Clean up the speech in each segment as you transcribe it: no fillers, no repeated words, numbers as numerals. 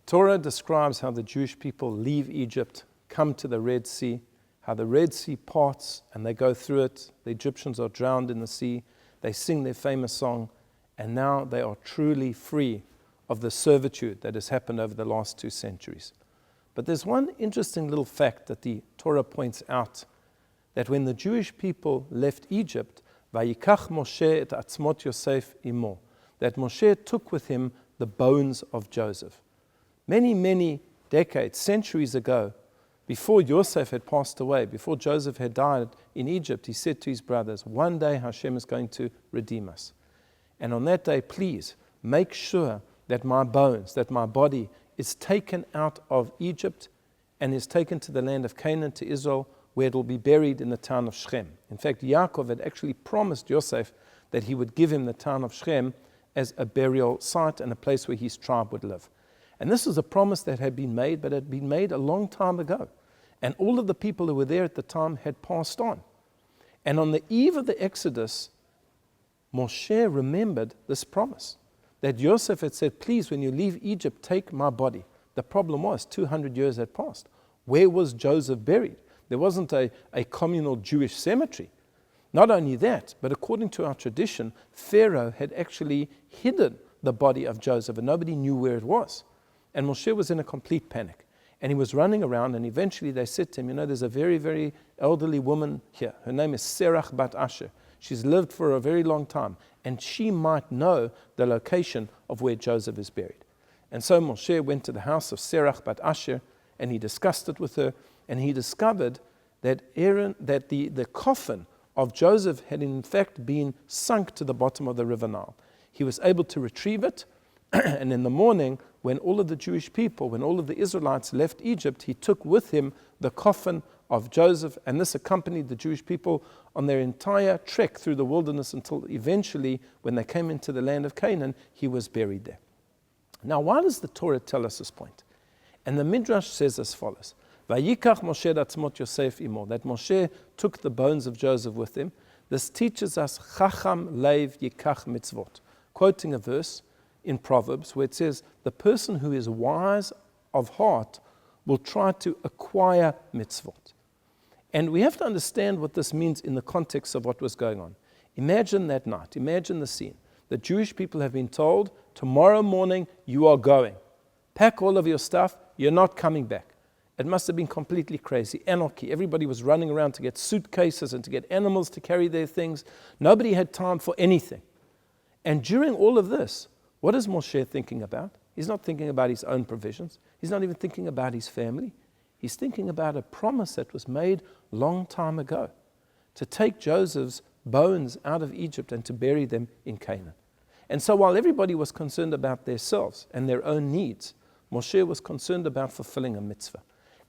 Torah describes how the Jewish people leave Egypt, come to the Red Sea, how the Red Sea parts and they go through it. The Egyptians are drowned in the sea. They sing their famous song, and now they are truly free of the servitude that has happened over the last 2 centuries. But there's one interesting little fact that the Torah points out, that when the Jewish people left Egypt, Vayikach Moshe et atzmot Yosef imo, that Moshe took with him the bones of Joseph. Many, many decades, centuries ago, before Yosef had passed away, before Joseph had died in Egypt, he said to his brothers, one day Hashem is going to redeem us. And on that day, please make sure that my bones, that my body is taken out of Egypt and is taken to the land of Canaan, to Israel, where it will be buried in the town of Shechem. In fact, Yaakov had actually promised Yosef that he would give him the town of Shechem as a burial site and a place where his tribe would live. And this was a promise that had been made, but had been made a long time ago. And all of the people who were there at the time had passed on. And on the eve of the Exodus, Moshe remembered this promise, that Yosef had said, please, when you leave Egypt, take my body. The problem was 200 years had passed. Where was Joseph buried? There wasn't a communal Jewish cemetery. Not only that, but according to our tradition, Pharaoh had actually hidden the body of Joseph and nobody knew where it was. And Moshe was in a complete panic. And he was running around, and eventually they said to him, there's a very, very elderly woman here. Her name is Serach bat Asher. She's lived for a very long time, and she might know the location of where Joseph is buried. And so Moshe went to the house of Serach bat Asher, and he discussed it with her, and he discovered that the coffin of Joseph had in fact been sunk to the bottom of the river Nile. He was able to retrieve it, and in the morning, when all of the Jewish people, when all of the Israelites left Egypt, he took with him the coffin of Joseph, and this accompanied the Jewish people on their entire trek through the wilderness until eventually, when they came into the land of Canaan, he was buried there. Now, why does the Torah tell us this point? And the Midrash says as follows, Vayikach Moshe atzmot Yosef imo, that Moshe took the bones of Joseph with him. This teaches us Chacham leiv yikach mitzvot, quoting a verse in Proverbs where it says, the person who is wise of heart will try to acquire mitzvot. And we have to understand what this means in the context of what was going on. Imagine that night, imagine the scene. The Jewish people have been told, tomorrow morning you are going. Pack all of your stuff, you're not coming back. It must have been completely crazy, anarchy. Everybody was running around to get suitcases and to get animals to carry their things. Nobody had time for anything. And during all of this, what is Moshe thinking about? He's not thinking about his own provisions. He's not even thinking about his family. He's thinking about a promise that was made long time ago to take Joseph's bones out of Egypt and to bury them in Canaan. And so while everybody was concerned about themselves and their own needs, Moshe was concerned about fulfilling a mitzvah.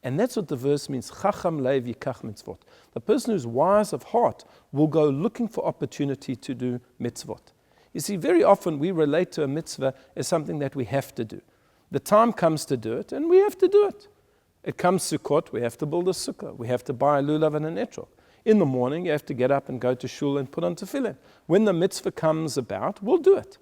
And that's what the verse means, Chacham leiv yikach mitzvot. The person who's wise of heart will go looking for opportunity to do mitzvot. You see, very often we relate to a mitzvah as something that we have to do. The time comes to do it, and we have to do it. It comes Sukkot, we have to build a sukkah. We have to buy a lulav and an etrog. In the morning, you have to get up and go to shul and put on tefillin. When the mitzvah comes about, we'll do it.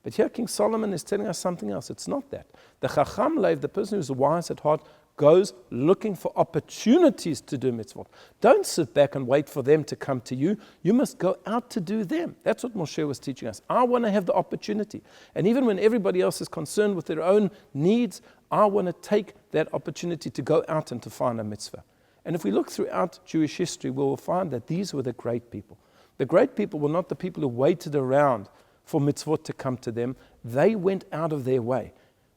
But here King Solomon is telling us something else. It's not that. The Chacham leiv, the person who's wise at heart, goes looking for opportunities to do mitzvot. Don't sit back and wait for them to come to you. You must go out to do them. That's what Moshe was teaching us. I want to have the opportunity. And even when everybody else is concerned with their own needs, I want to take that opportunity to go out and to find a mitzvah. And if we look throughout Jewish history, we will find that these were the great people. The great people were not the people who waited around for mitzvot to come to them. They went out of their way.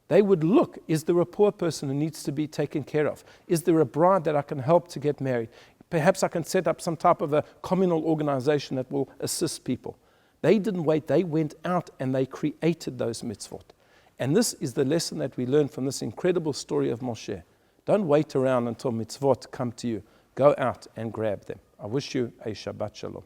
They would look, is there a poor person who needs to be taken care of? Is there a bride that I can help to get married? Perhaps I can set up some type of a communal organization that will assist people. They didn't wait, they went out and they created those mitzvot. And this is the lesson that we learn from this incredible story of Moshe. Don't wait around until mitzvot come to you. Go out and grab them. I wish you a Shabbat Shalom.